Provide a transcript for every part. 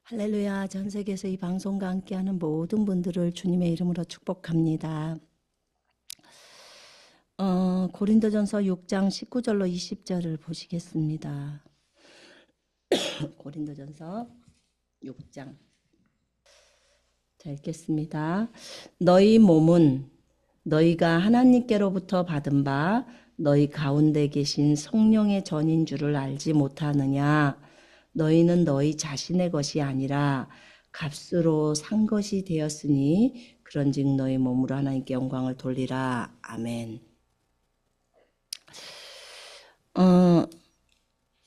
할렐루야. 전 세계에서 이 방송과 함께하는 모든 분들을 주님의 이름으로 축복합니다. 고린도전서 6장 19절로 20절을 보시겠습니다. 고린도전서 6장. 자, 읽겠습니다. 너희 몸은 너희가 하나님께로부터 받은 바 너희 가운데 계신 성령의 전인 줄을 알지 못하느냐. 너희는 너희 자신의 것이 아니라 값으로 산 것이 되었으니 그런즉 너희 몸으로 하나님께 영광을 돌리라. 아멘.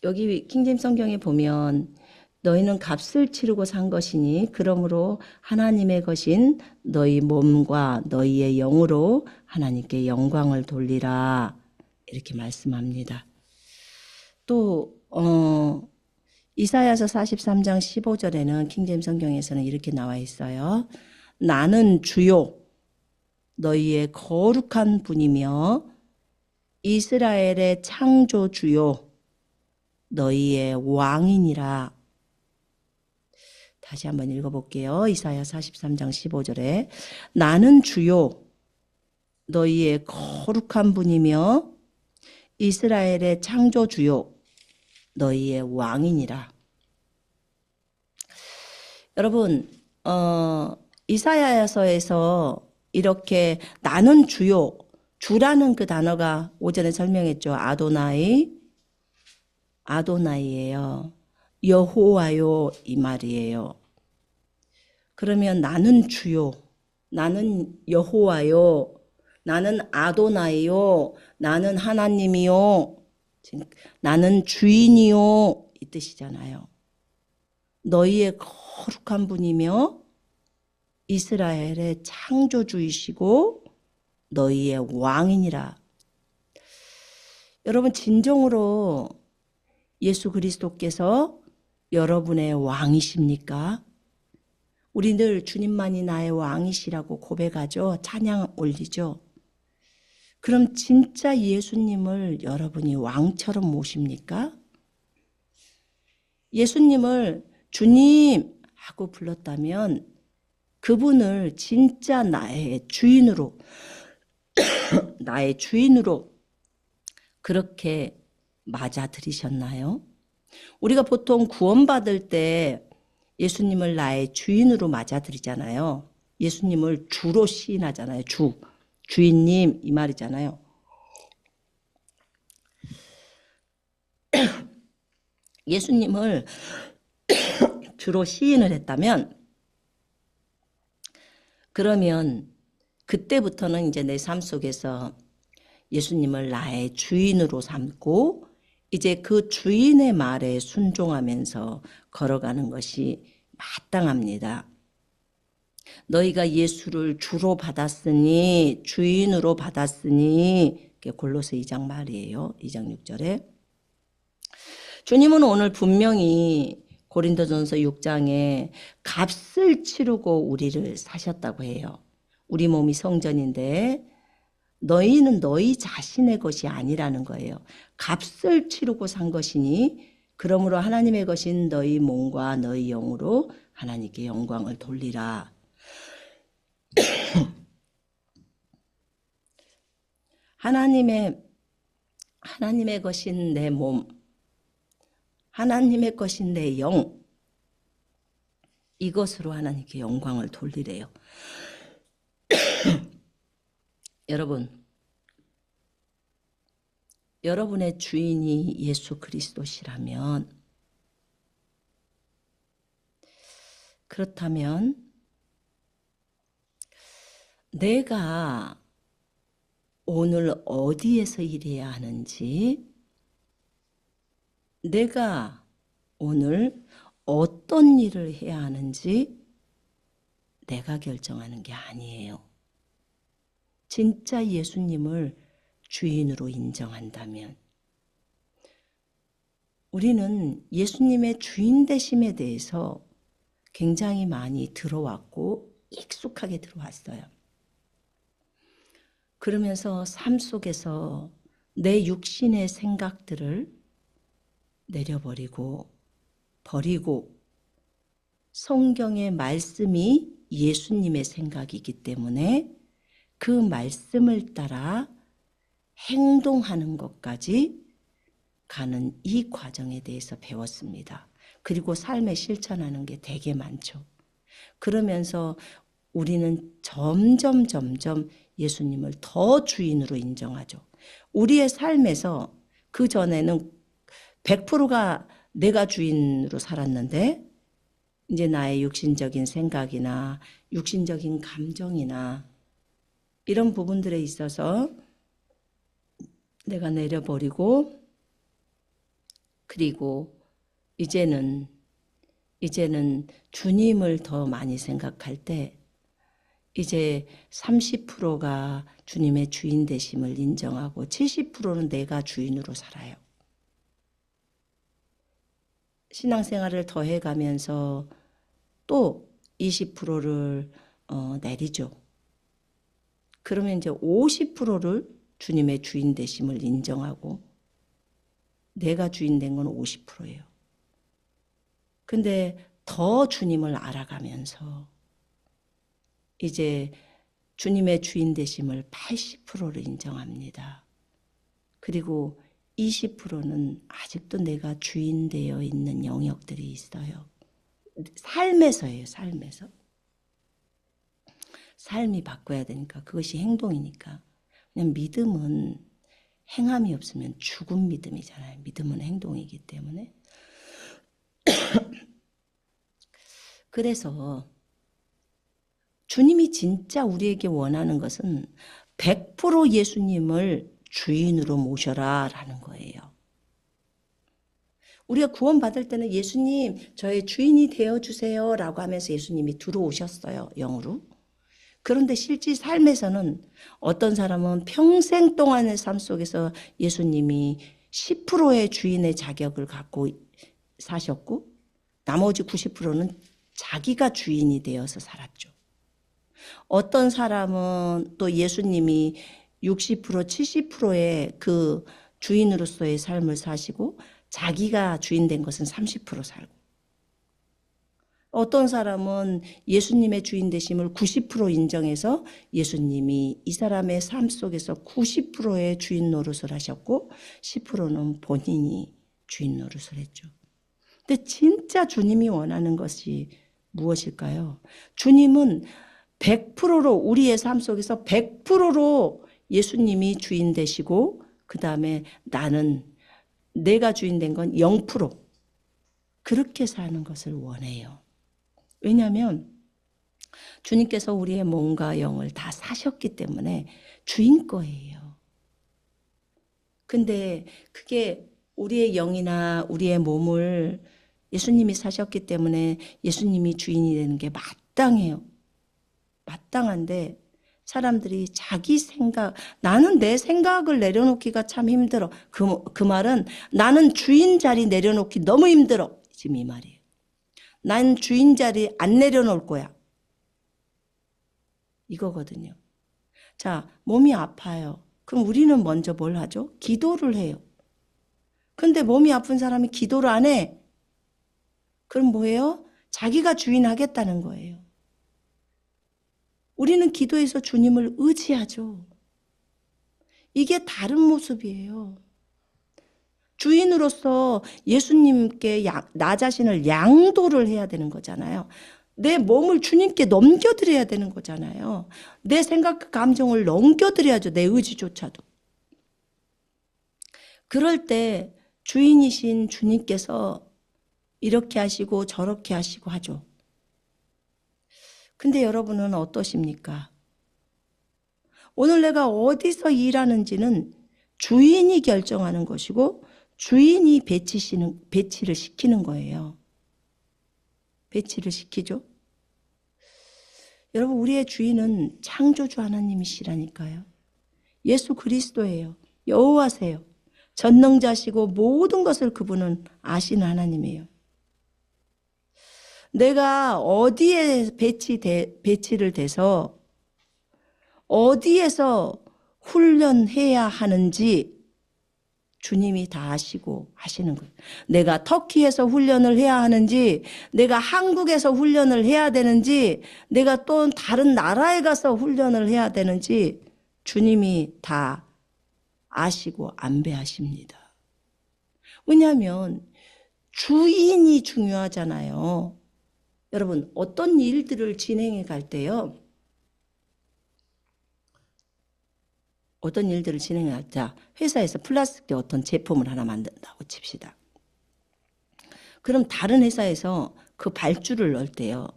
여기 킹제임스 성경에 보면 너희는 값을 치르고 산 것이니 그러므로 하나님의 것인 너희 몸과 너희의 영으로 하나님께 영광을 돌리라. 이렇게 말씀합니다. 또 이사야서 43장 15절에는 킹제임스 성경에서는 이렇게 나와 있어요. 나는 주요 너희의 거룩한 분이며 이스라엘의 창조주요 너희의 왕이니라. 다시 한번 읽어볼게요. 이사야 43장 15절에 나는 주요 너희의 거룩한 분이며 이스라엘의 창조주요 너희의 왕이니라. 여러분 이사야서에서 이렇게 나는 주요, 주라는 그 단어가 오전에 설명했죠. 아도나이예요. 여호와요 이 말이에요. 그러면 나는 주요, 나는 여호와요, 나는 아도나이요, 나는 하나님이요, 나는 주인이요 이 뜻이잖아요. 너희의 거룩한 분이며 이스라엘의 창조주이시고 너희의 왕이니라. 여러분 진정으로 예수 그리스도께서 여러분의 왕이십니까? 우리 늘 주님만이 나의 왕이시라고 고백하죠. 찬양 올리죠. 그럼 진짜 예수님을 여러분이 왕처럼 모십니까? 예수님을 주님 하고 불렀다면 그분을 진짜 나의 주인으로 나의 주인으로 그렇게 맞아들이셨나요? 우리가 보통 구원받을 때 예수님을 나의 주인으로 맞아들이잖아요. 예수님을 주로 시인하잖아요. 주인님 이 말이잖아요. 예수님을 주로 시인을 했다면 그러면 그때부터는 이제 내 삶 속에서 예수님을 나의 주인으로 삼고 이제 그 주인의 말에 순종하면서 걸어가는 것이 마땅합니다. 너희가 예수를 주로 받았으니 주인으로 받았으니 골로새 2장 말이에요. 2장 6절에 주님은 오늘 분명히 고린도전서 6장에 값을 치르고 우리를 사셨다고 해요. 우리 몸이 성전인데 너희는 너희 자신의 것이 아니라는 거예요. 값을 치르고 산 것이니 그러므로 하나님의 것인 너희 몸과 너희 영으로 하나님께 영광을 돌리라. 하나님의 것인 내 몸, 하나님의 것인 내 영, 이것으로 하나님께 영광을 돌리래요. 여러분, 여러분의 주인이 예수 그리스도시라면 그렇다면 내가 오늘 어디에서 일해야 하는지, 내가 오늘 어떤 일을 해야 하는지 내가 결정하는 게 아니에요. 진짜 예수님을 주인으로 인정한다면 우리는 예수님의 주인 되심에 대해서 굉장히 많이 들어왔고 익숙하게 들어왔어요. 그러면서 삶 속에서 내 육신의 생각들을 내려버리고 버리고 성경의 말씀이 예수님의 생각이기 때문에 그 말씀을 따라 행동하는 것까지 가는 이 과정에 대해서 배웠습니다. 그리고 삶에 실천하는 게 되게 많죠. 그러면서 우리는 점점 예수님을 더 주인으로 인정하죠. 우리의 삶에서 그전에는 100%가 내가 주인으로 살았는데 이제 나의 육신적인 생각이나 육신적인 감정이나 이런 부분들에 있어서 내가 내려버리고, 그리고 이제는 주님을 더 많이 생각할 때 이제 30%가 주님의 주인 되심을 인정하고 70%는 내가 주인으로 살아요. 신앙생활을 더 해가면서 또 20%를 내리죠. 그러면 이제 50%를 주님의 주인 되심을 인정하고 내가 주인 된 건 50%예요. 근데 더 주님을 알아가면서 이제 주님의 주인 되심을 80%를 인정합니다. 그리고 20%는 아직도 내가 주인 되어 있는 영역들이 있어요. 삶에서예요, 삶에서. 삶이 바꿔야 되니까, 그것이 행동이니까. 그냥 믿음은 행함이 없으면 죽은 믿음이잖아요. 믿음은 행동이기 때문에. 그래서 주님이 진짜 우리에게 원하는 것은 100% 예수님을 주인으로 모셔라 라는 거예요. 우리가 구원받을 때는 예수님 저의 주인이 되어주세요 라고 하면서 예수님이 들어오셨어요, 영으로. 그런데 실제 삶에서는 어떤 사람은 평생 동안의 삶 속에서 예수님이 10%의 주인의 자격을 갖고 사셨고 나머지 90%는 자기가 주인이 되어서 살았죠. 어떤 사람은 또 예수님이 60%, 70%의 그 주인으로서의 삶을 사시고 자기가 주인 된 것은 30% 살고, 어떤 사람은 예수님의 주인 되심을 90% 인정해서 예수님이 이 사람의 삶 속에서 90%의 주인 노릇을 하셨고 10%는 본인이 주인 노릇을 했죠. 근데 진짜 주님이 원하는 것이 무엇일까요? 주님은 100%로 우리의 삶 속에서 100%로 예수님이 주인 되시고 그 다음에 나는 내가 주인 된 건 0% 그렇게 사는 것을 원해요. 왜냐하면 주님께서 우리의 몸과 영을 다 사셨기 때문에 주인 거예요. 근데 그게 우리의 영이나 우리의 몸을 예수님이 사셨기 때문에 예수님이 주인이 되는 게 마땅해요. 마땅한데 사람들이 자기 생각, 나는 내 생각을 내려놓기가 참 힘들어. 그 말은 나는 주인 자리 내려놓기 너무 힘들어. 지금 이 말이에요. 난 주인 자리 안 내려놓을 거야. 이거거든요. 자, 몸이 아파요. 그럼 우리는 먼저 뭘 하죠? 기도를 해요. 근데 몸이 아픈 사람이 기도를 안 해. 그럼 뭐예요? 자기가 주인 하겠다는 거예요. 우리는 기도해서 주님을 의지하죠. 이게 다른 모습이에요. 주인으로서 예수님께 나 자신을 양도를 해야 되는 거잖아요. 내 몸을 주님께 넘겨드려야 되는 거잖아요. 내 생각, 감정을 넘겨드려야죠. 내 의지조차도. 그럴 때 주인이신 주님께서 이렇게 하시고 저렇게 하시고 하죠. 근데 여러분은 어떠십니까? 오늘 내가 어디서 일하는지는 주인이 결정하는 것이고 주인이 배치를 시키는 거예요. 배치를 시키죠. 여러분, 우리의 주인은 창조주 하나님이시라니까요. 예수 그리스도예요. 여호와세요. 전능자시고 모든 것을 그분은 아시는 하나님이에요. 내가 어디에 배치를 돼서 어디에서 훈련해야 하는지 주님이 다 아시고 하시는 거예요. 내가 터키에서 훈련을 해야 하는지, 내가 한국에서 훈련을 해야 되는지, 내가 또 다른 나라에 가서 훈련을 해야 되는지 주님이 다 아시고 안배하십니다. 왜냐하면 주인이 중요하잖아요. 여러분, 어떤 일들을 진행해 갈 때요. 어떤 일들을 진행해 갈 때, 회사에서 플라스틱 어떤 제품을 하나 만든다고 칩시다. 그럼 다른 회사에서 그 발주를 넣을 때요.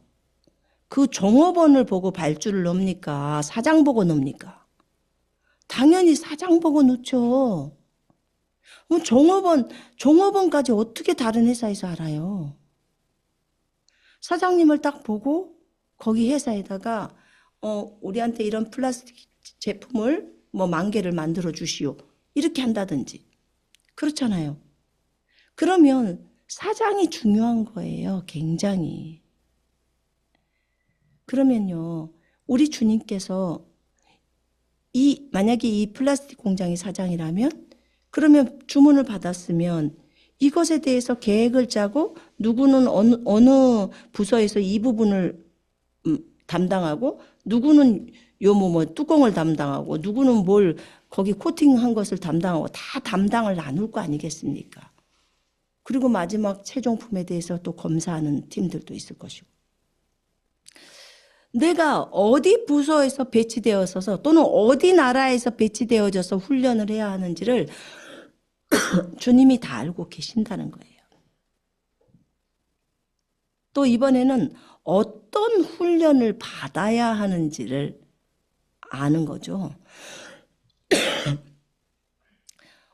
그 종업원을 보고 발주를 넣습니까? 사장 보고 넣습니까? 당연히 사장 보고 넣죠. 종업원까지 어떻게 다른 회사에서 알아요? 사장님을 딱 보고 거기 회사에다가 우리한테 이런 플라스틱 제품을 뭐 10,000개를 만들어 주시오. 이렇게 한다든지. 그렇잖아요. 그러면 사장이 중요한 거예요. 굉장히. 그러면요. 우리 주님께서 만약에 이 플라스틱 공장의 사장이라면 그러면 주문을 받았으면 이것에 대해서 계획을 짜고 누구는 어느 부서에서 이 부분을 담당하고 누구는 뭐 뚜껑을 담당하고 누구는 뭘 거기 코팅한 것을 담당하고 다 담당을 나눌 거 아니겠습니까? 그리고 마지막 최종품에 대해서 또 검사하는 팀들도 있을 것이고. 내가 어디 부서에서 배치되어서 또는 어디 나라에서 배치되어져서 훈련을 해야 하는지를 주님이 다 알고 계신다는 거예요. 또 이번에는 어떤 훈련을 받아야 하는지를 아는 거죠.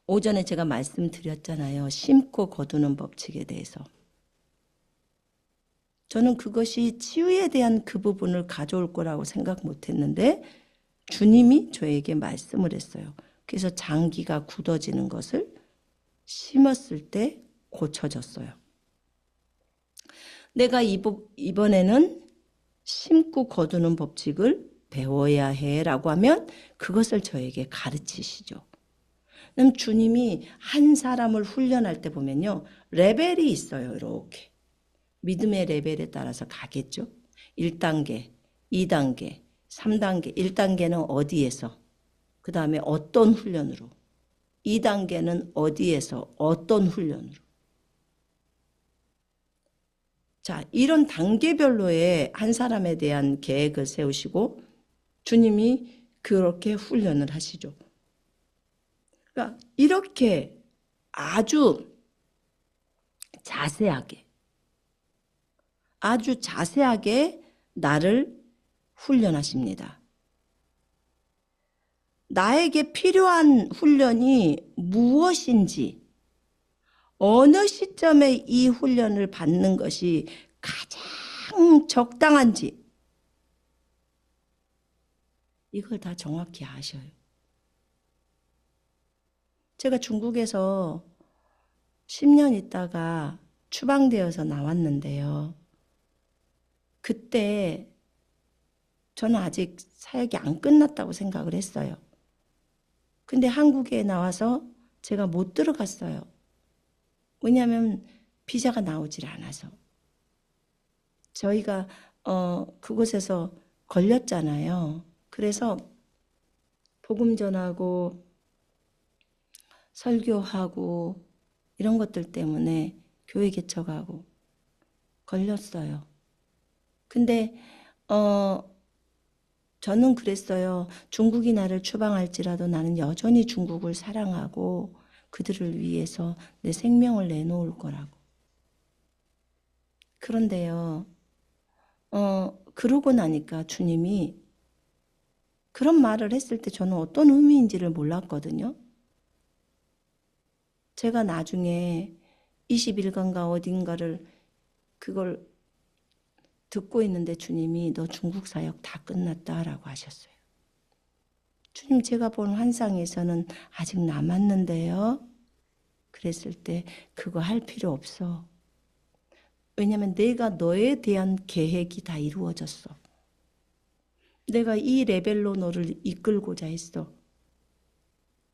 오전에 제가 말씀드렸잖아요. 심고 거두는 법칙에 대해서. 저는 그것이 치유에 대한 그 부분을 가져올 거라고 생각 못했는데 주님이 저에게 말씀을 했어요. 그래서 장기가 굳어지는 것을 심었을 때 고쳐졌어요. 내가 이번에는 심고 거두는 법칙을 배워야 해라고 하면 그것을 저에게 가르치시죠. 그럼 주님이 한 사람을 훈련할 때 보면요. 레벨이 있어요. 이렇게. 믿음의 레벨에 따라서 가겠죠. 1단계, 2단계, 3단계. 1단계는 어디에서, 그 다음에 어떤 훈련으로, 2단계는 어디에서 어떤 훈련으로. 자, 이런 단계별로의 한 사람에 대한 계획을 세우시고 주님이 그렇게 훈련을 하시죠. 그러니까 이렇게 아주 자세하게 나를 훈련하십니다. 나에게 필요한 훈련이 무엇인지, 어느 시점에 이 훈련을 받는 것이 가장 적당한지 이걸 다 정확히 아셔요. 제가 중국에서 10년 있다가 추방되어서 나왔는데요. 그때 저는 아직 사역이 안 끝났다고 생각을 했어요. 근데 한국에 나와서 제가 못 들어갔어요. 왜냐하면 비자가 나오질 않아서. 저희가 그곳에서 걸렸잖아요. 그래서 복음 전하고 설교하고 이런 것들 때문에 교회 개척하고 걸렸어요. 근데 저는 그랬어요. 중국이 나를 추방할지라도 나는 여전히 중국을 사랑하고 그들을 위해서 내 생명을 내놓을 거라고. 그런데요. 그러고 나니까 주님이 그런 말을 했을 때 저는 어떤 의미인지를 몰랐거든요. 제가 나중에 21강가 어딘가를 그걸 듣고 있는데 주님이 너 중국 사역 다 끝났다라고 하셨어요. 주님, 제가 본 환상에서는 아직 남았는데요. 그랬을 때 그거 할 필요 없어. 왜냐하면 내가 너에 대한 계획이 다 이루어졌어. 내가 이 레벨로 너를 이끌고자 했어.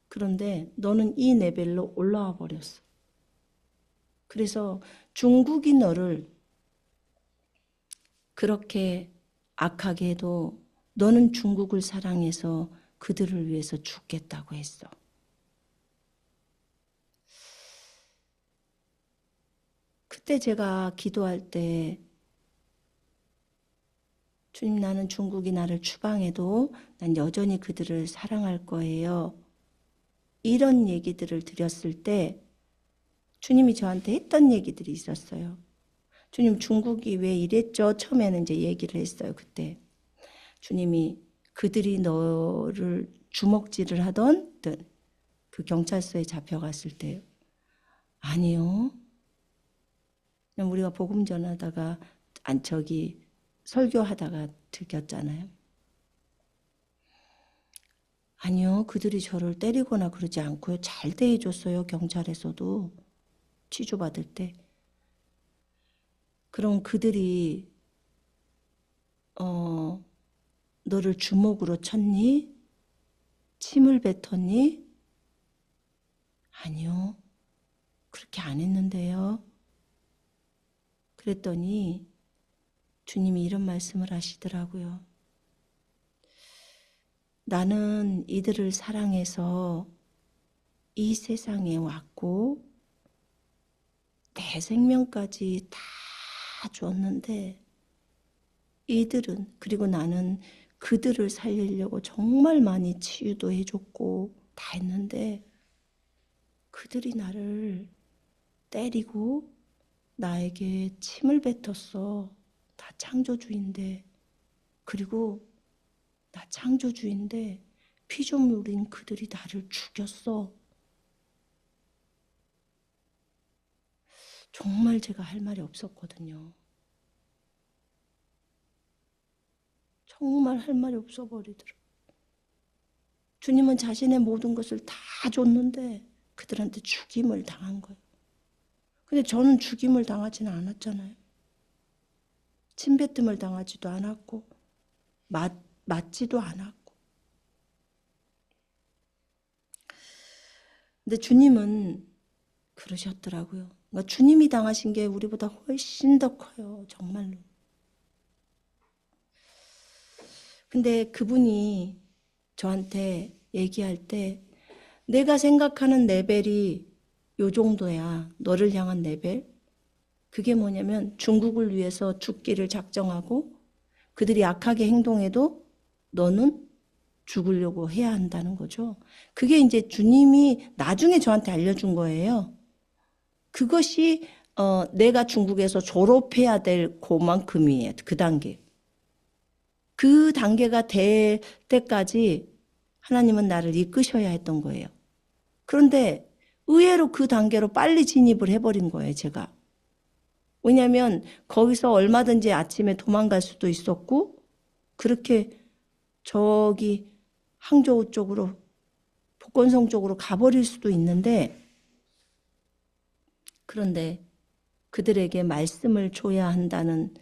그런데 너는 이 레벨로 올라와 버렸어. 그래서 중국이 너를 그렇게 악하게 해도 너는 중국을 사랑해서 그들을 위해서 죽겠다고 했어. 그때 제가 기도할 때 주님, 나는 중국이 나를 추방해도 난 여전히 그들을 사랑할 거예요. 이런 얘기들을 드렸을 때 주님이 저한테 했던 얘기들이 있었어요. 주님, 중국이 왜 이랬죠? 처음에는 이제 얘기를 했어요. 그때 주님이 그들이 너를 주먹질을 하던 그 경찰서에 잡혀갔을 때 아니요. 그냥 우리가 복음 전하다가 설교하다가 들켰잖아요. 아니요. 그들이 저를 때리거나 그러지 않고요. 잘 대해줬어요. 경찰에서도 취조받을 때. 그럼 그들이 너를 주먹으로 쳤니? 침을 뱉었니? 아니요. 그렇게 안 했는데요. 그랬더니 주님이 이런 말씀을 하시더라고요. 나는 이들을 사랑해서 이 세상에 왔고 내 생명까지 다 줬는데 이들은, 그리고 나는 그들을 살리려고 정말 많이 치유도 해줬고 다 했는데 그들이 나를 때리고 나에게 침을 뱉었어. 다 창조주인데. 그리고 나 창조주인데 피조물인 그들이 나를 죽였어. 정말 제가 할 말이 없었거든요. 정말 할 말이 없어버리더라고요. 주님은 자신의 모든 것을 다 줬는데 그들한테 죽임을 당한 거예요. 근데 저는 죽임을 당하지는 않았잖아요. 침뱉음을 당하지도 않았고 맞지도 않았고. 근데 주님은 그러셨더라고요. 그러니까 주님이 당하신 게 우리보다 훨씬 더 커요. 정말로. 근데 그분이 저한테 얘기할 때 내가 생각하는 레벨이 요 정도야. 너를 향한 레벨. 그게 뭐냐면 중국을 위해서 죽기를 작정하고 그들이 악하게 행동해도 너는 죽으려고 해야 한다는 거죠. 그게 이제 주님이 나중에 저한테 알려준 거예요. 그것이 내가 중국에서 졸업해야 될 그만큼이에요. 그 단계. 그 단계가 될 때까지 하나님은 나를 이끄셔야 했던 거예요. 그런데 의외로 그 단계로 빨리 진입을 해버린 거예요, 제가. 왜냐하면 거기서 얼마든지 아침에 도망갈 수도 있었고 그렇게 저기 항저우 쪽으로 복건성 쪽으로 가버릴 수도 있는데 그런데 그들에게 말씀을 줘야 한다는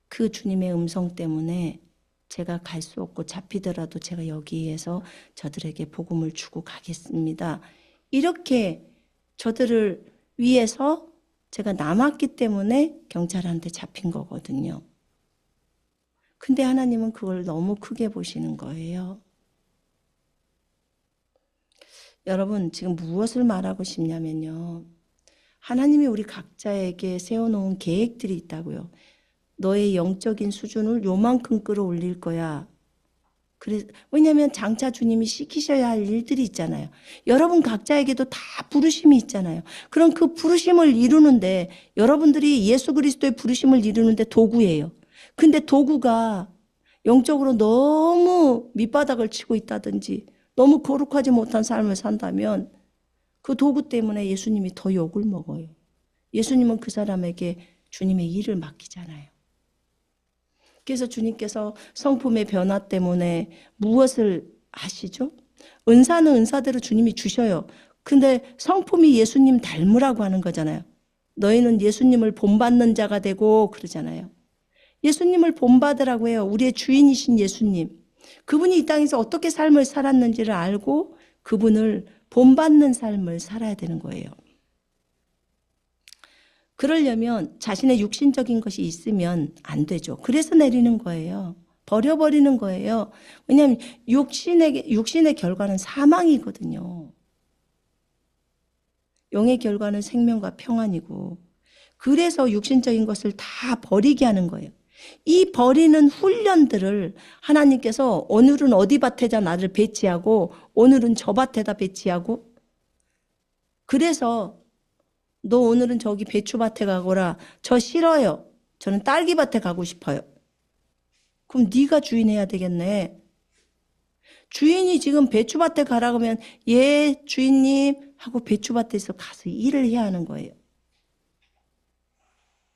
그 주님의 음성 때문에 제가 갈 수 없고 잡히더라도 제가 여기에서 저들에게 복음을 주고 가겠습니다. 이렇게 저들을 위해서 제가 남았기 때문에 경찰한테 잡힌 거거든요. 근데 하나님은 그걸 너무 크게 보시는 거예요. 여러분, 지금 무엇을 말하고 싶냐면요. 하나님이 우리 각자에게 세워놓은 계획들이 있다고요. 너의 영적인 수준을 요만큼 끌어올릴 거야. 왜냐하면 장차 주님이 시키셔야 할 일들이 있잖아요. 여러분 각자에게도 다 부르심이 있잖아요. 그럼 그 부르심을 이루는데 여러분들이 예수 그리스도의 부르심을 이루는데 도구예요. 근데 도구가 영적으로 너무 밑바닥을 치고 있다든지 너무 거룩하지 못한 삶을 산다면 그 도구 때문에 예수님이 더 욕을 먹어요. 예수님은 그 사람에게 주님의 일을 맡기잖아요. 그래서 주님께서 성품의 변화 때문에 무엇을 하시죠? 은사는 은사대로 주님이 주셔요. 근데 성품이 예수님 닮으라고 하는 거잖아요. 너희는 예수님을 본받는 자가 되고 그러잖아요. 예수님을 본받으라고 해요. 우리의 주인이신 예수님. 그분이 이 땅에서 어떻게 삶을 살았는지를 알고 그분을 본받는 삶을 살아야 되는 거예요. 그러려면 자신의 육신적인 것이 있으면 안 되죠. 그래서 내리는 거예요. 버려버리는 거예요. 왜냐하면 육신의 결과는 사망이거든요. 영의 결과는 생명과 평안이고, 그래서 육신적인 것을 다 버리게 하는 거예요. 이 버리는 훈련들을 하나님께서 오늘은 어디 밭에다 나를 배치하고 오늘은 저 밭에다 배치하고, 그래서 너 오늘은 저기 배추밭에 가거라. 저 싫어요. 저는 딸기밭에 가고 싶어요. 그럼 네가 주인해야 되겠네. 주인이 지금 배추밭에 가라 그러면 예 주인님 하고 배추밭에서 가서 일을 해야 하는 거예요.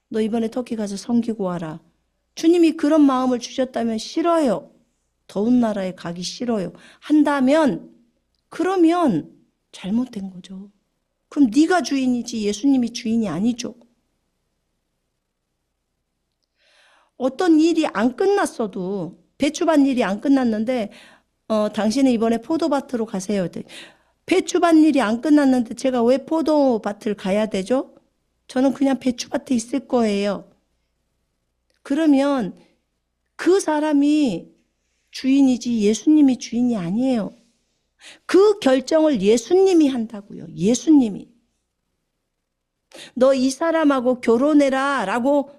너 이번에 터키 가서 섬기고 와라. 주님이 그런 마음을 주셨다면 싫어요. 더운 나라에 가기 싫어요. 한다면 그러면 잘못된 거죠. 그럼 네가 주인이지 예수님이 주인이 아니죠. 어떤 일이 안 끝났어도 배추밭 일이 안 끝났는데 당신은 이번에 포도밭으로 가세요. 배추밭 일이 안 끝났는데 제가 왜 포도밭을 가야 되죠? 저는 그냥 배추밭에 있을 거예요. 그러면 그 사람이 주인이지 예수님이 주인이 아니에요. 그 결정을 예수님이 한다고요. 예수님이. 너 이 사람하고 결혼해라 라고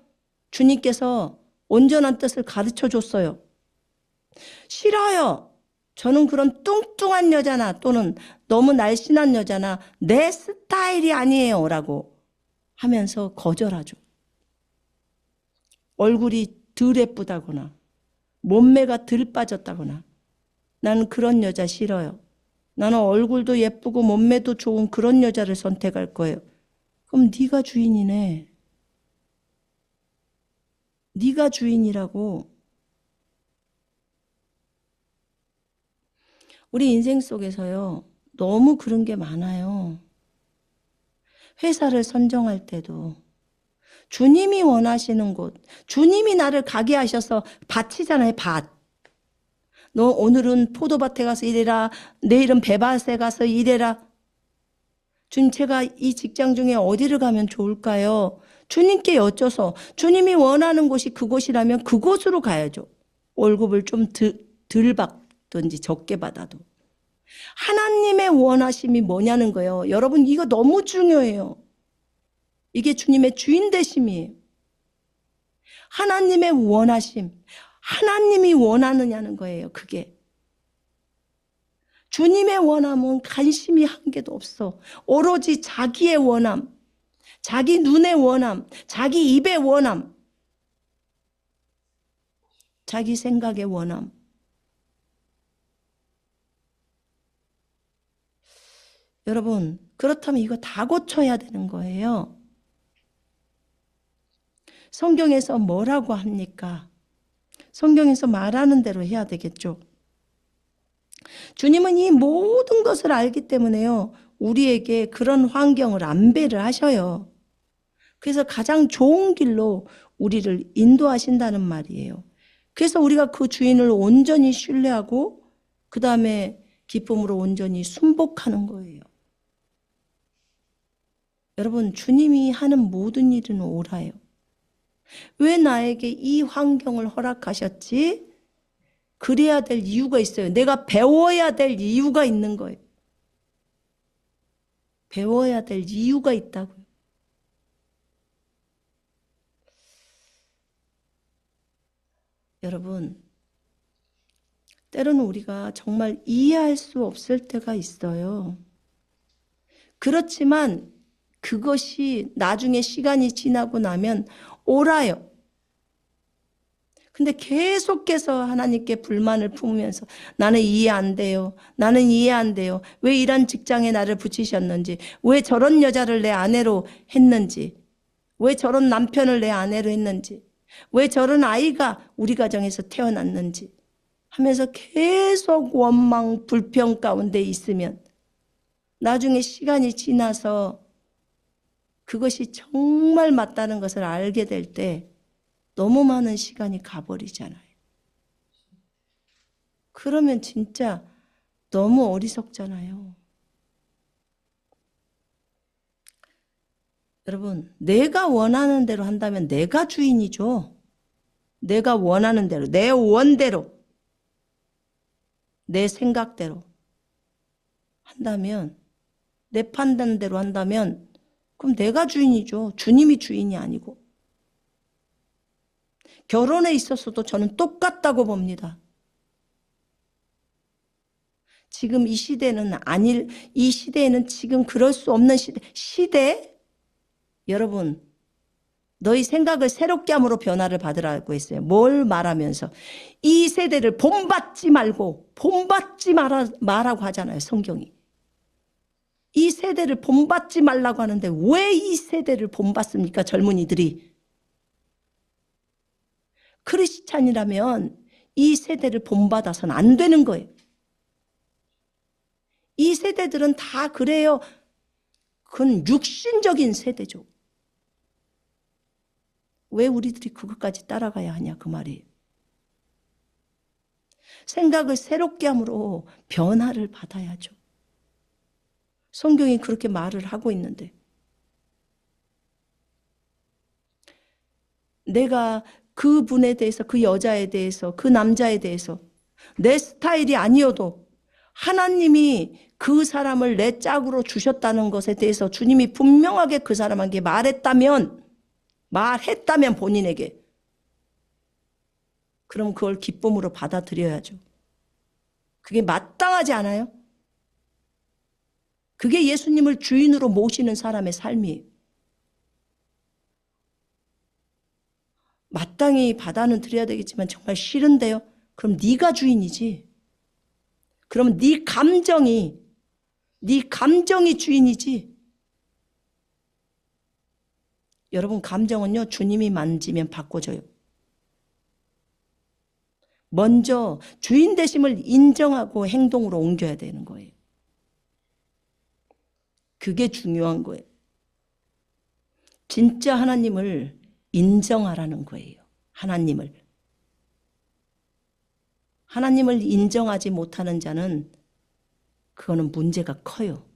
주님께서 온전한 뜻을 가르쳐 줬어요. 싫어요. 저는 그런 뚱뚱한 여자나 또는 너무 날씬한 여자나 내 스타일이 아니에요 라고 하면서 거절하죠. 얼굴이 덜 예쁘다거나 몸매가 덜 빠졌다거나 나는 그런 여자 싫어요. 나는 얼굴도 예쁘고 몸매도 좋은 그런 여자를 선택할 거예요. 그럼 네가 주인이네. 네가 주인이라고. 우리 인생 속에서요. 너무 그런 게 많아요. 회사를 선정할 때도 주님이 원하시는 곳, 주님이 나를 가게 하셔서 밭이잖아요. 밭. 너 오늘은 포도밭에 가서 일해라. 내일은 배밭에 가서 일해라. 주님 제가 이 직장 중에 어디를 가면 좋을까요? 주님께 여쭤서 주님이 원하는 곳이 그곳이라면 그곳으로 가야죠. 월급을 좀 덜 받든지 적게 받아도. 하나님의 원하심이 뭐냐는 거예요. 여러분 이거 너무 중요해요. 이게 주님의 주인 되심이에요. 하나님의 원하심. 하나님이 원하느냐는 거예요. 그게. 주님의 원함은 관심이 한 개도 없어. 오로지 자기의 원함, 자기 눈의 원함, 자기 입의 원함, 자기 생각의 원함. 여러분, 그렇다면 이거 다 고쳐야 되는 거예요. 성경에서 뭐라고 합니까? 성경에서 말하는 대로 해야 되겠죠. 주님은 이 모든 것을 알기 때문에요. 우리에게 그런 환경을 안배를 하셔요. 그래서 가장 좋은 길로 우리를 인도하신다는 말이에요. 그래서 우리가 그 주인을 온전히 신뢰하고 그 다음에 기쁨으로 온전히 순복하는 거예요. 여러분 주님이 하는 모든 일은 옳아요. 왜 나에게 이 환경을 허락하셨지? 그래야 될 이유가 있어요. 내가 배워야 될 이유가 있는 거예요. 배워야 될 이유가 있다고요. 여러분, 때로는 우리가 정말 이해할 수 없을 때가 있어요. 그렇지만 그것이 나중에 시간이 지나고 나면 옳아요. 근데 계속해서 하나님께 불만을 품으면서 나는 이해 안 돼요. 나는 이해 안 돼요. 왜 이런 직장에 나를 붙이셨는지, 왜 저런 여자를 내 아내로 했는지, 왜 저런 남편을 내 아내로 했는지, 왜 저런 아이가 우리 가정에서 태어났는지 하면서 계속 원망, 불평 가운데 있으면 나중에 시간이 지나서 그것이 정말 맞다는 것을 알게 될 때 너무 많은 시간이 가버리잖아요. 그러면 진짜 너무 어리석잖아요. 여러분, 내가 원하는 대로 한다면 내가 주인이죠. 내가 원하는 대로, 내 원대로, 내 생각대로 한다면, 내 판단대로 한다면 그럼 내가 주인이죠. 주님이 주인이 아니고. 결혼에 있어서도 저는 똑같다고 봅니다. 지금 이 시대는 이 시대에는 지금 그럴 수 없는 시대? 여러분, 너희 생각을 새롭게 함으로 변화를 받으라고 했어요. 뭘 말하면서? 이 세대를 본받지 말고 본받지 말라고 하잖아요, 성경이. 이 세대를 본받지 말라고 하는데 왜 이 세대를 본받습니까, 젊은이들이? 크리스찬이라면 이 세대를 본받아서는 안 되는 거예요. 이 세대들은 다 그래요. 그건 육신적인 세대죠. 왜 우리들이 그것까지 따라가야 하냐 그 말이에요. 생각을 새롭게 함으로 변화를 받아야죠. 성경이 그렇게 말을 하고 있는데 내가 그 분에 대해서, 그 여자에 대해서, 그 남자에 대해서 내 스타일이 아니어도 하나님이 그 사람을 내 짝으로 주셨다는 것에 대해서 주님이 분명하게 그 사람에게 말했다면 본인에게, 그럼 그걸 기쁨으로 받아들여야죠. 그게 마땅하지 않아요? 그게 예수님을 주인으로 모시는 사람의 삶이에요. 마땅히 받아는 드려야 되겠지만 정말 싫은데요? 그럼 네가 주인이지. 그러면 네 감정이 주인이지. 여러분, 감정은요, 주님이 만지면 바꿔줘요. 먼저 주인 되심을 인정하고 행동으로 옮겨야 되는 거예요. 그게 중요한 거예요. 진짜 하나님을 인정하라는 거예요. 하나님을 인정하지 못하는 자는 그거는 문제가 커요.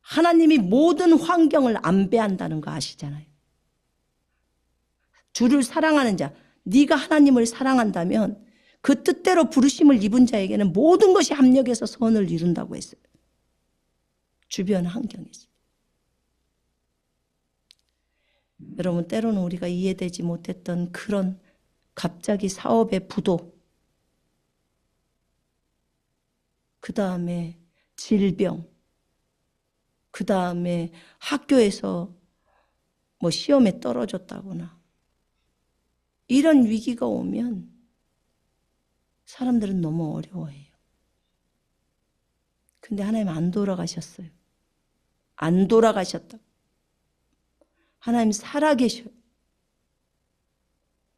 하나님이 모든 환경을 안배한다는 거 아시잖아요. 주를 사랑하는 자, 네가 하나님을 사랑한다면 그 뜻대로 부르심을 입은 자에게는 모든 것이 합력해서 선을 이룬다고 했어요. 주변 환경에서. 여러분, 때로는 우리가 이해되지 못했던 그런 갑자기 사업의 부도, 그 다음에 질병, 그 다음에 학교에서 뭐 시험에 떨어졌다거나 이런 위기가 오면 사람들은 너무 어려워해요. 근데 하나님 안 돌아가셨어요. 안 돌아가셨다고. 하나님 살아계셔요.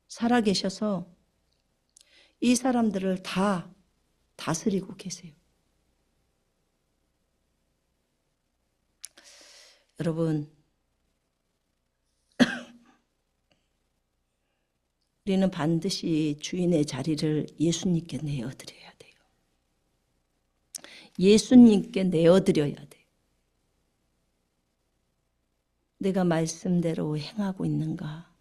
살아계셔서 이 사람들을 다 다스리고 계세요. 여러분, 우리는 반드시 주인의 자리를 예수님께 내어드려야 돼요. 예수님께 내어드려야 돼요. 내가 말씀대로 행하고 있는가?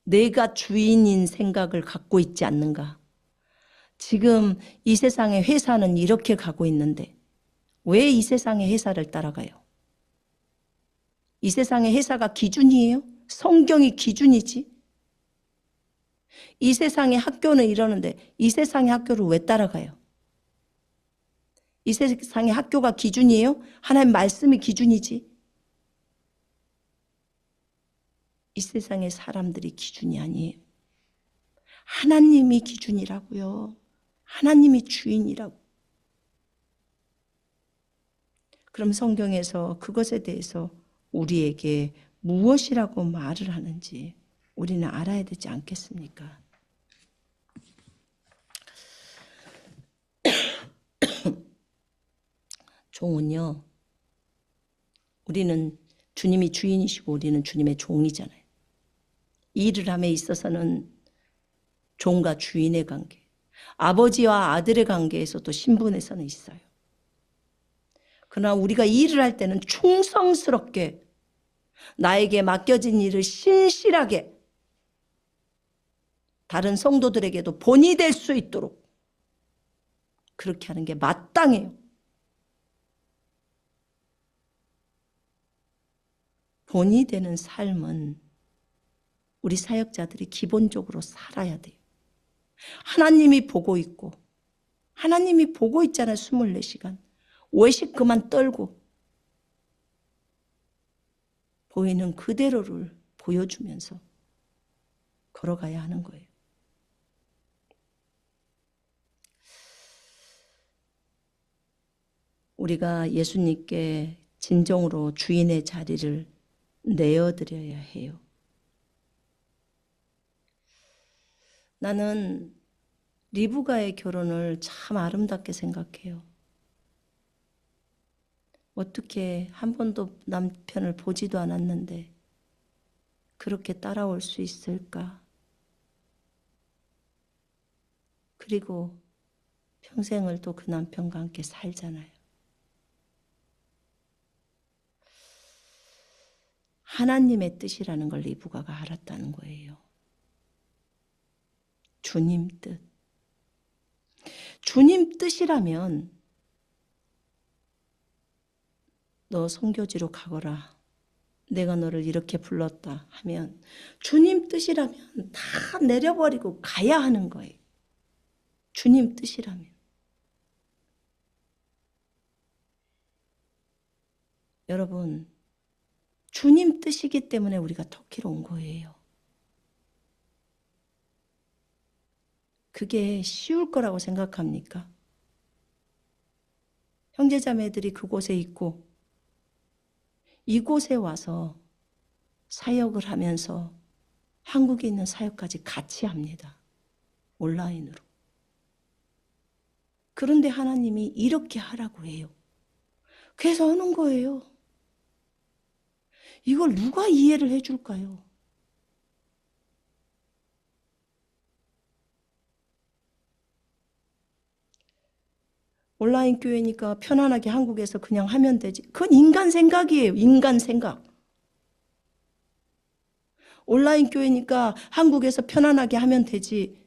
내가 주인인 생각을 갖고 있지 않는가? 지금 이 세상의 회사는 이렇게 가고 있는데 왜 이 세상의 회사를 따라가요? 이 세상의 회사가 기준이에요? 성경이 기준이지? 이 세상의 학교는 이러는데 이 세상의 학교를 왜 따라가요? 이 세상의 학교가 기준이에요? 하나님 말씀이 기준이지? 이 세상의 사람들이 기준이 아니에요. 하나님이 기준이라고요. 하나님이 주인이라고. 그럼 성경에서 그것에 대해서 우리에게 무엇이라고 말을 하는지 우리는 알아야 되지 않겠습니까? 종은요, 우리는 주님이 주인이시고 우리는 주님의 종이잖아요. 일을 함에 있어서는 종과 주인의 관계, 아버지와 아들의 관계에서도 신분에서는 있어요. 그러나 우리가 일을 할 때는 충성스럽게 나에게 맡겨진 일을 신실하게 다른 성도들에게도 본이 될 수 있도록 그렇게 하는 게 마땅해요. 본이 되는 삶은 우리 사역자들이 기본적으로 살아야 돼요. 하나님이 보고 있고, 하나님이 보고 있잖아요. 24시간. 외식 그만 떨고 보이는 그대로를 보여주면서 걸어가야 하는 거예요. 우리가 예수님께 진정으로 주인의 자리를 내어드려야 해요. 나는 리브가의 결혼을 참 아름답게 생각해요. 어떻게 한 번도 남편을 보지도 않았는데 그렇게 따라올 수 있을까? 그리고 평생을 또 그 남편과 함께 살잖아요. 하나님의 뜻이라는 걸 리브가가 알았다는 거예요. 주님 뜻. 주님 뜻이라면 너 선교지로 가거라. 내가 너를 이렇게 불렀다 하면 주님 뜻이라면 다 내려버리고 가야 하는 거예요. 주님 뜻이라면. 여러분, 주님 뜻이기 때문에 우리가 터키로 온 거예요. 그게 쉬울 거라고 생각합니까? 형제자매들이 그곳에 있고 이곳에 와서 사역을 하면서 한국에 있는 사역까지 같이 합니다. 온라인으로. 그런데 하나님이 이렇게 하라고 해요. 그래서 하는 거예요. 이걸 누가 이해를 해줄까요? 온라인 교회니까 편안하게 한국에서 그냥 하면 되지. 그건 인간 생각이에요. 인간 생각. 온라인 교회니까 한국에서 편안하게 하면 되지.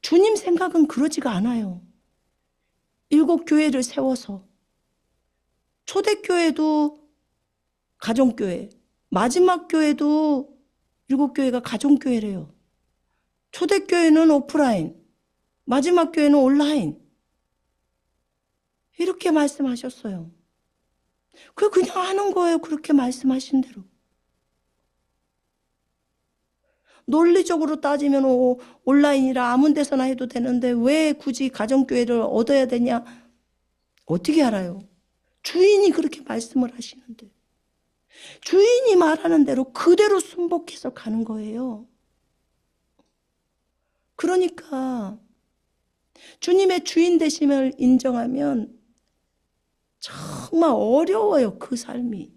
주님 생각은 그러지가 않아요. 7교회를 세워서 초대교회도 가정교회, 마지막 교회도 7교회가 가정교회래요. 초대교회는 오프라인, 마지막 교회는 온라인. 이렇게 말씀하셨어요. 그냥 하는 거예요. 그렇게 말씀하신 대로. 논리적으로 따지면 온라인이라 아무 데서나 해도 되는데 왜 굳이 가정교회를 얻어야 되냐? 어떻게 알아요? 주인이 그렇게 말씀을 하시는데 주인이 말하는 대로 그대로 순복해서 가는 거예요. 그러니까 주님의 주인 되심을 인정하면 정말 어려워요. 그 삶이.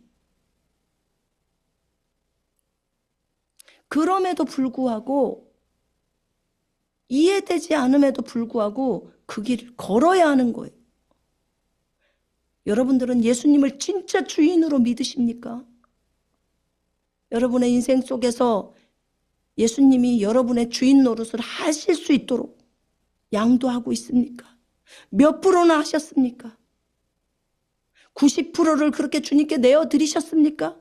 그럼에도 불구하고 이해되지 않음에도 불구하고 그 길을 걸어야 하는 거예요. 여러분들은 예수님을 진짜 주인으로 믿으십니까? 여러분의 인생 속에서 예수님이 여러분의 주인 노릇을 하실 수 있도록 양도하고 있습니까? 몇 프로나 하셨습니까? 90%를 그렇게 주님께 내어드리셨습니까?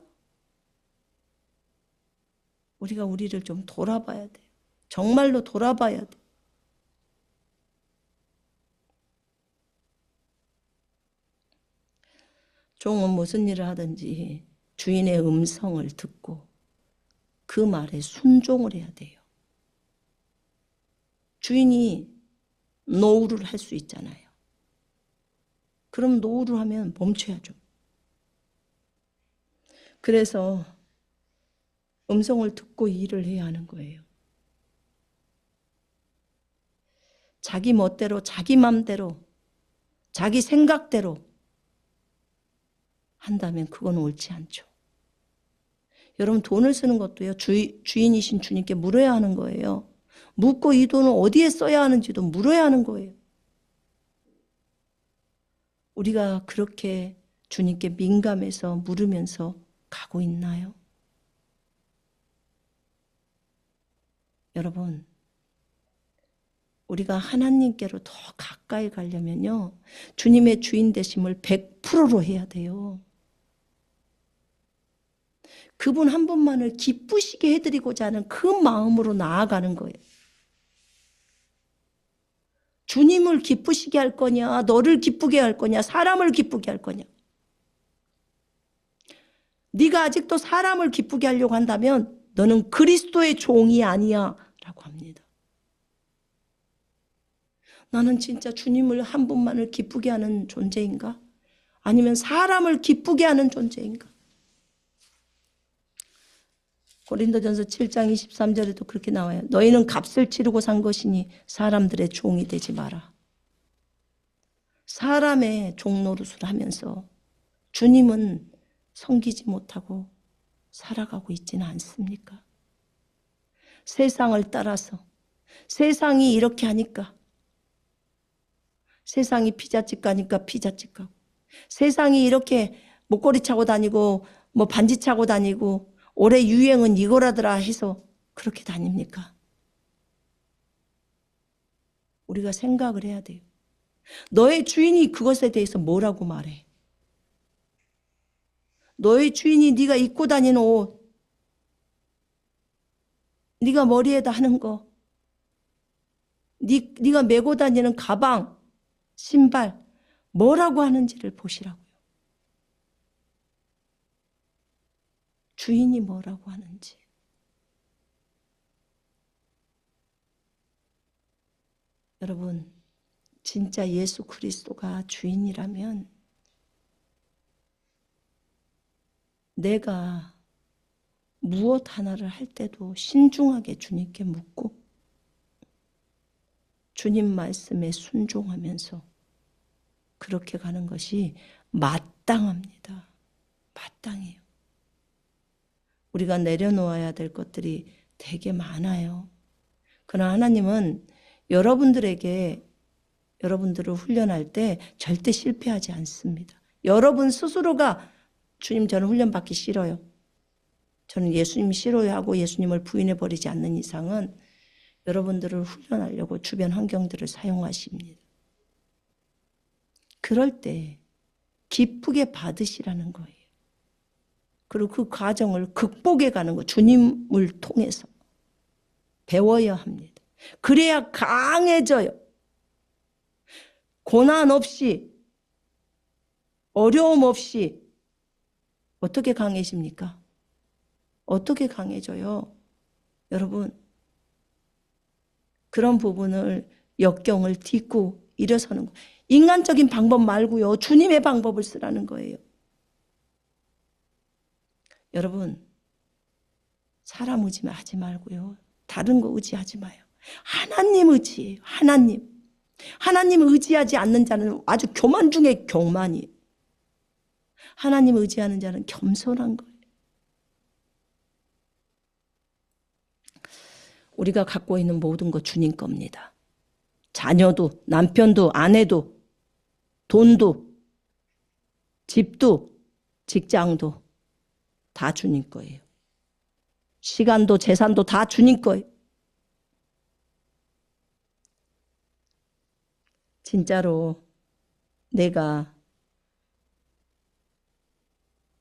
우리가 우리를 좀 돌아봐야 돼요. 정말로 돌아봐야 돼요. 종은 무슨 일을 하든지 주인의 음성을 듣고 그 말에 순종을 해야 돼요. 주인이 노우를 할 수 있잖아요. 그럼 노우를 하면 멈춰야죠. 그래서 음성을 듣고 일을 해야 하는 거예요. 자기 멋대로, 자기 맘대로, 자기 생각대로 한다면 그건 옳지 않죠. 여러분 돈을 쓰는 것도요. 주인이신 주님께 물어야 하는 거예요. 묻고 이 돈을 어디에 써야 하는지도 물어야 하는 거예요. 우리가 그렇게 주님께 민감해서 물으면서 가고 있나요? 여러분, 우리가 하나님께로 더 가까이 가려면요, 주님의 주인 되심을 100%로 해야 돼요. 그분 한 분만을 기쁘시게 해드리고자 하는 그 마음으로 나아가는 거예요. 주님을 기쁘시게 할 거냐, 너를 기쁘게 할 거냐, 사람을 기쁘게 할 거냐. 네가 아직도 사람을 기쁘게 하려고 한다면 너는 그리스도의 종이 아니야 라고 합니다. 나는 진짜 주님을 한 분만을 기쁘게 하는 존재인가? 아니면 사람을 기쁘게 하는 존재인가? 고린도전서 7장 23절에도 그렇게 나와요. 너희는 값을 치르고 산 것이니 사람들의 종이 되지 마라. 사람의 종 노릇을 하면서 주님은 섬기지 못하고 살아가고 있지는 않습니까? 세상을 따라서, 세상이 이렇게 하니까, 세상이 피자집 가니까 피자집 가고, 세상이 이렇게 목걸이 차고 다니고 뭐 반지 차고 다니고 올해 유행은 이거라더라 해서 그렇게 다닙니까? 우리가 생각을 해야 돼요. 너의 주인이 그것에 대해서 뭐라고 말해? 너의 주인이 네가 입고 다니는 옷, 네가 머리에다 하는 거, 네가 메고 다니는 가방, 신발, 뭐라고 하는지를 보시라고요. 주인이 뭐라고 하는지. 여러분, 진짜 예수 그리스도가 주인이라면 내가 무엇 하나를 할 때도 신중하게 주님께 묻고 주님 말씀에 순종하면서 그렇게 가는 것이 마땅합니다. 마땅해요. 우리가 내려놓아야 될 것들이 되게 많아요. 그러나 하나님은 여러분들을 훈련할 때 절대 실패하지 않습니다. 여러분 스스로가 주님 저는 훈련받기 싫어요. 저는 예수님 싫어요 하고 예수님을 부인해버리지 않는 이상은 여러분들을 훈련하려고 주변 환경들을 사용하십니다. 그럴 때 기쁘게 받으시라는 거예요. 그리고 그 과정을 극복해 가는 거, 주님을 통해서 배워야 합니다. 그래야 강해져요. 고난 없이, 어려움 없이 어떻게 강해집니까? 어떻게 강해져요? 여러분, 그런 부분을 역경을 딛고 일어서는 거. 인간적인 방법 말고요. 주님의 방법을 쓰라는 거예요. 여러분, 사람 의지하지 말고요. 다른 거 의지하지 마요. 하나님 의지예요. 하나님. 하나님 의지하지 않는 자는 아주 교만 중에 교만이에요. 하나님 의지하는 자는 겸손한 거예요. 우리가 갖고 있는 모든 거 주님 겁니다. 자녀도, 남편도, 아내도, 돈도, 집도, 직장도 다 주님 거예요. 시간도, 재산도 다 주님 거예요. 진짜로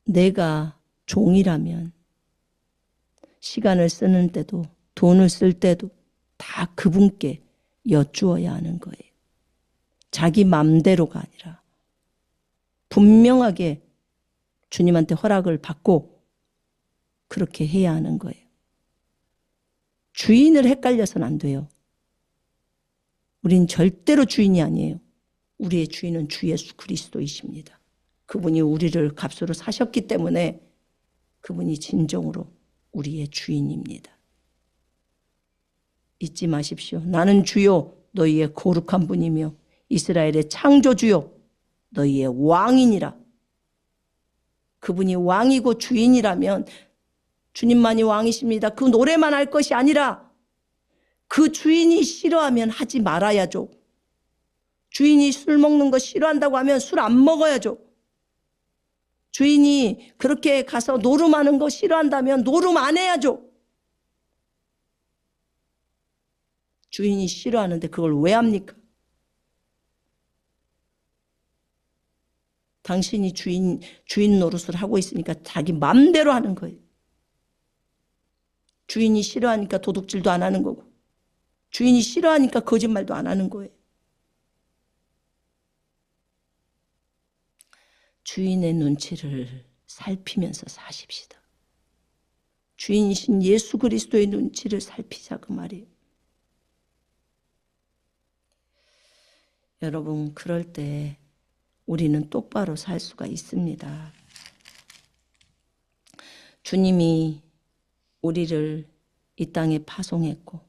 내가 종이라면 시간을 쓰는 때도 돈을 쓸 때도 다 그분께 여쭈어야 하는 거예요. 자기 맘대로가 아니라 분명하게 주님한테 허락을 받고 그렇게 해야 하는 거예요. 주인을 헷갈려서는 안 돼요. 우린 절대로 주인이 아니에요. 우리의 주인은 주 예수 그리스도이십니다. 그분이 우리를 값으로 사셨기 때문에 그분이 진정으로 우리의 주인입니다. 잊지 마십시오. 나는 주요 너희의 거룩한 분이며 이스라엘의 창조주요 너희의 왕이니라. 그분이 왕이고 주인이라면 주님만이 왕이십니다. 그 노래만 할 것이 아니라 그 주인이 싫어하면 하지 말아야죠. 주인이 술 먹는 거 싫어한다고 하면 술 안 먹어야죠. 주인이 그렇게 가서 노름하는 거 싫어한다면 노름 안 해야죠. 주인이 싫어하는데 그걸 왜 합니까? 당신이 주인 노릇을 하고 있으니까 자기 맘대로 하는 거예요. 주인이 싫어하니까 도둑질도 안 하는 거고, 주인이 싫어하니까 거짓말도 안 하는 거예요. 주인의 눈치를 살피면서 사십시다. 주인이신 예수 그리스도의 눈치를 살피자 그 말이에요. 여러분, 그럴 때 우리는 똑바로 살 수가 있습니다. 주님이 우리를 이 땅에 파송했고,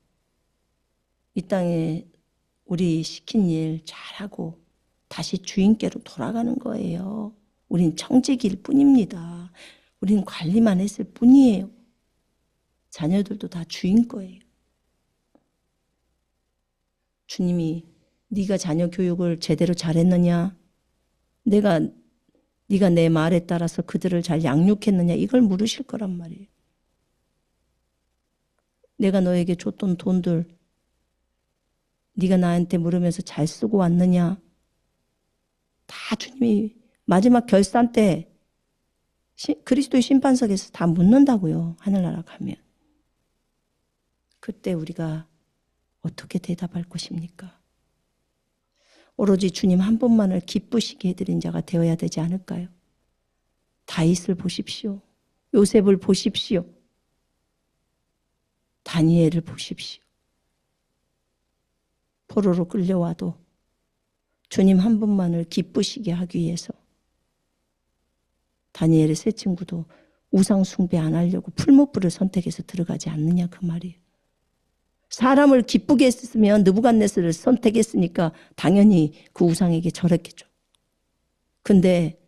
이 땅에 우리 시킨 일 잘하고 다시 주인께로 돌아가는 거예요. 우린 청지기일 뿐입니다. 우린 관리만 했을 뿐이에요. 자녀들도 다 주인 거예요. 주님이 네가 자녀 교육을 제대로 잘했느냐? 네가 내 말에 따라서 그들을 잘 양육했느냐? 이걸 물으실 거란 말이에요. 내가 너에게 줬던 돈들 네가 나한테 물으면서 잘 쓰고 왔느냐? 다 주님이 마지막 결산 때 그리스도의 심판석에서 다 묻는다고요. 하늘나라 가면. 그때 우리가 어떻게 대답할 것입니까? 오로지 주님 한 분만을 기쁘시게 해드린 자가 되어야 되지 않을까요? 다윗을 보십시오. 요셉을 보십시오. 다니엘을 보십시오. 포로로 끌려와도 주님 한 분만을 기쁘시게 하기 위해서 다니엘의 세 친구도 우상 숭배 안 하려고 풀무불을 선택해서 들어가지 않느냐 그 말이에요. 사람을 기쁘게 했으면 느부갓네살을 선택했으니까 당연히 그 우상에게 절했겠죠. 근데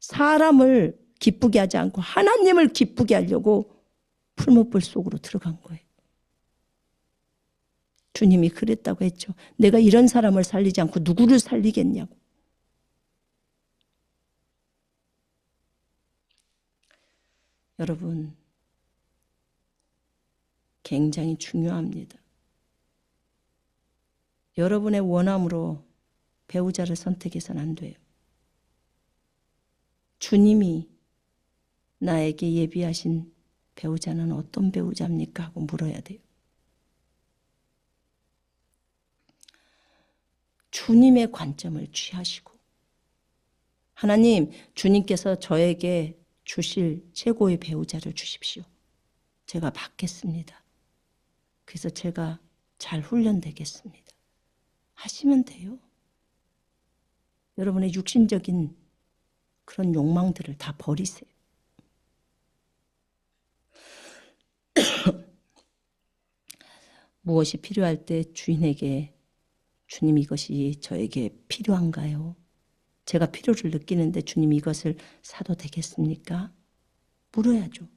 사람을 기쁘게 하지 않고 하나님을 기쁘게 하려고 풀무불 속으로 들어간 거예요. 주님이 그랬다고 했죠. 내가 이런 사람을 살리지 않고 누구를 살리겠냐고. 여러분, 굉장히 중요합니다. 여러분의 원함으로 배우자를 선택해서는 안 돼요. 주님이 나에게 예비하신 배우자는 어떤 배우자입니까? 하고 물어야 돼요. 주님의 관점을 취하시고, 하나님, 주님께서 저에게 주실 최고의 배우자를 주십시오. 제가 받겠습니다. 그래서 제가 잘 훈련되겠습니다. 하시면 돼요. 여러분의 육신적인 그런 욕망들을 다 버리세요. 무엇이 필요할 때 주인에게 주님 이것이 저에게 필요한가요? 제가 필요를 느끼는데 주님 이것을 사도 되겠습니까? 물어야죠.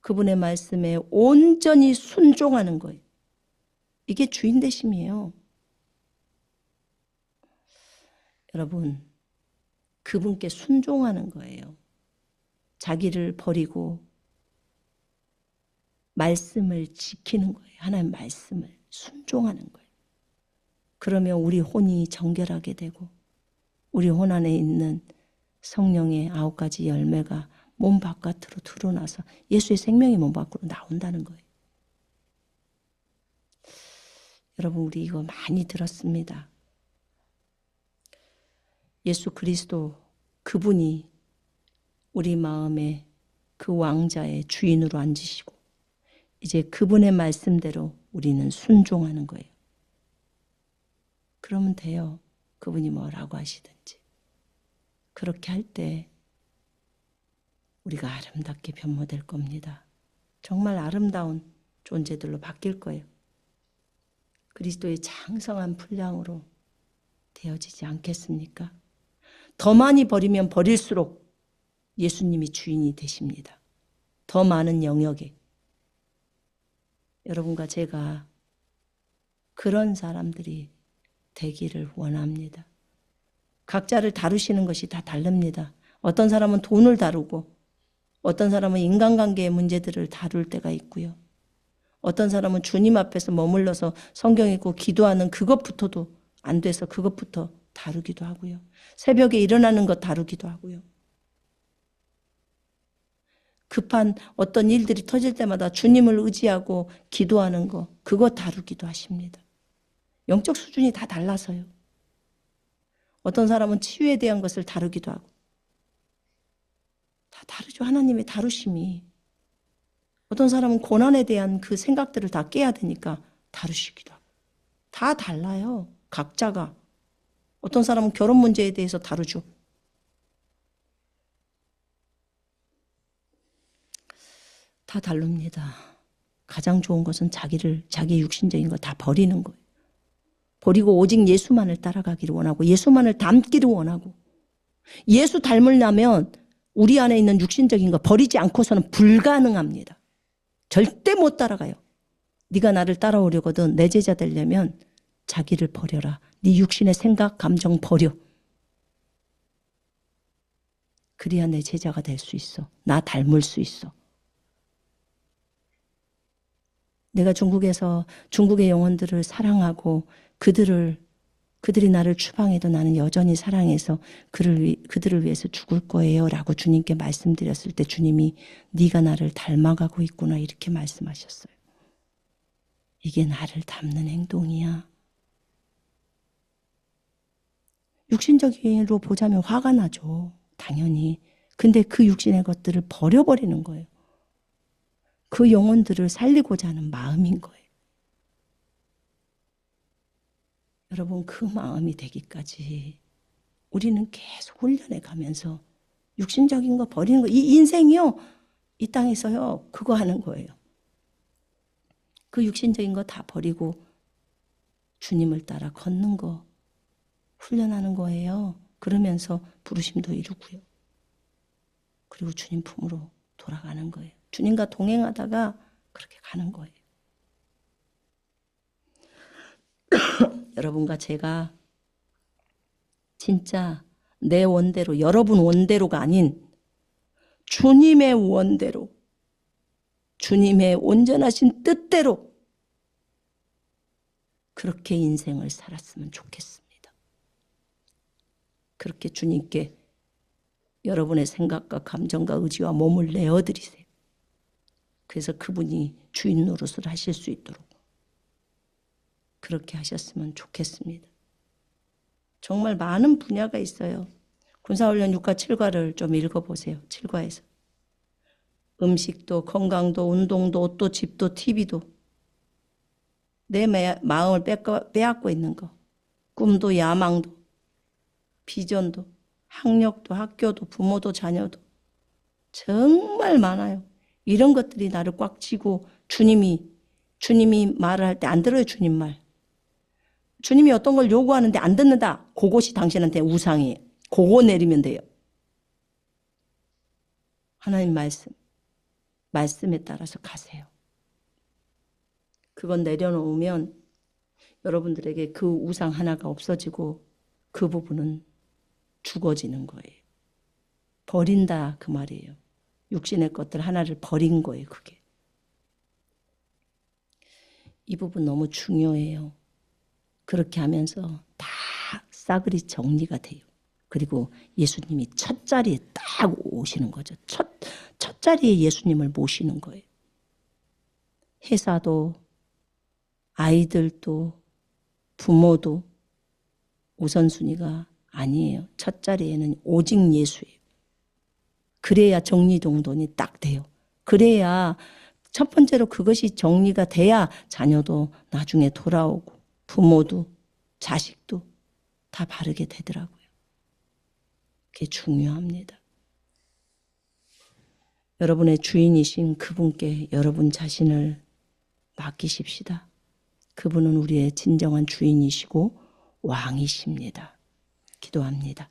그분의 말씀에 온전히 순종하는 거예요. 이게 주인 되심이에요. 여러분, 그분께 순종하는 거예요. 자기를 버리고 말씀을 지키는 거예요. 하나님의 말씀을 순종하는 거예요. 그러면 우리 혼이 정결하게 되고 우리 혼 안에 있는 성령의 9가지 열매가 몸 바깥으로 드러나서 예수의 생명이 몸 밖으로 나온다는 거예요. 여러분, 우리 이거 많이 들었습니다. 예수 그리스도 그분이 우리 마음에 그 왕자의 주인으로 앉으시고 이제 그분의 말씀대로 우리는 순종하는 거예요. 그러면 돼요. 그분이 뭐라고 하시든지. 그렇게 할 때 우리가 아름답게 변모될 겁니다. 정말 아름다운 존재들로 바뀔 거예요. 그리스도의 장성한 분량으로 되어지지 않겠습니까? 더 많이 버리면 버릴수록 예수님이 주인이 되십니다. 더 많은 영역에. 여러분과 제가 그런 사람들이 되기를 원합니다. 각자를 다루시는 것이 다 다릅니다. 어떤 사람은 돈을 다루고 어떤 사람은 인간관계의 문제들을 다룰 때가 있고요. 어떤 사람은 주님 앞에서 머물러서 성경 읽고 기도하는 그것부터도 안 돼서 그것부터 다루기도 하고요. 새벽에 일어나는 것 다루기도 하고요. 급한 어떤 일들이 터질 때마다 주님을 의지하고 기도하는 거 그거 다루기도 하십니다. 영적 수준이 다 달라서요. 어떤 사람은 치유에 대한 것을 다루기도 하고 다 다르죠. 하나님의 다루심이. 어떤 사람은 고난에 대한 그 생각들을 다 깨야 되니까 다루시기도 하고 다 달라요. 각자가. 어떤 사람은 결혼 문제에 대해서 다루죠. 다 다릅니다. 가장 좋은 것은 자기 육신적인 거 다 버리는 거예요. 버리고 오직 예수만을 따라가기를 원하고 예수만을 닮기를 원하고 예수 닮으려면 우리 안에 있는 육신적인 거 버리지 않고서는 불가능합니다. 절대 못 따라가요. 네가 나를 따라오려거든 내 제자 되려면 자기를 버려라. 네 육신의 생각, 감정 버려. 그래야 내 제자가 될 수 있어. 나 닮을 수 있어. 내가 중국에서 중국의 영혼들을 사랑하고 그들이 나를 추방해도 나는 여전히 사랑해서 그들을 위해서 죽을 거예요 라고 주님께 말씀드렸을 때 주님이 네가 나를 닮아가고 있구나 이렇게 말씀하셨어요. 이게 나를 닮는 행동이야. 육신적으로 보자면 화가 나죠. 당연히. 근데 그 육신의 것들을 버려버리는 거예요. 그 영혼들을 살리고자 하는 마음인 거예요. 여러분 그 마음이 되기까지 우리는 계속 훈련해 가면서 육신적인 거 버리는 거. 이 인생이요. 이 땅에서요. 그거 하는 거예요. 그 육신적인 거 다 버리고 주님을 따라 걷는 거 훈련하는 거예요. 그러면서 부르심도 이루고요. 그리고 주님 품으로 돌아가는 거예요. 주님과 동행하다가 그렇게 가는 거예요. 여러분과 제가 진짜 내 원대로, 여러분 원대로가 아닌 주님의 원대로, 주님의 온전하신 뜻대로 그렇게 인생을 살았으면 좋겠습니다. 그렇게 주님께 여러분의 생각과 감정과 의지와 몸을 내어드리세요. 그래서 그분이 주인 노릇을 하실 수 있도록 그렇게 하셨으면 좋겠습니다. 정말 많은 분야가 있어요. 군사훈련 6과 7과를 좀 읽어보세요. 7과에서. 음식도 건강도 운동도 옷도 집도 TV도 내 마음을 빼앗고 있는 거. 꿈도 야망도 비전도 학력도 학교도 부모도 자녀도 정말 많아요. 이런 것들이 나를 꽉 쥐고 주님이 말을 할 때 안 들어요. 주님 말. 주님이 어떤 걸 요구하는데 안 듣는다. 그것이 당신한테 우상이에요. 그거 내리면 돼요. 하나님 말씀에 따라서 가세요. 그건 내려놓으면 여러분들에게 그 우상 하나가 없어지고 그 부분은 죽어지는 거예요. 버린다 그 말이에요. 육신의 것들 하나를 버린 거예요. 그게. 이 부분 너무 중요해요. 그렇게 하면서 다 싸그리 정리가 돼요. 그리고 예수님이 첫 자리에 딱 오시는 거죠. 첫 자리에 예수님을 모시는 거예요. 회사도 아이들도 부모도 우선순위가 아니에요. 첫 자리에는 오직 예수예요. 그래야 정리정돈이 딱 돼요. 그래야 첫 번째로 그것이 정리가 돼야 자녀도 나중에 돌아오고 부모도 자식도 다 바르게 되더라고요. 그게 중요합니다. 여러분의 주인이신 그분께 여러분 자신을 맡기십시다. 그분은 우리의 진정한 주인이시고 왕이십니다. 기도합니다.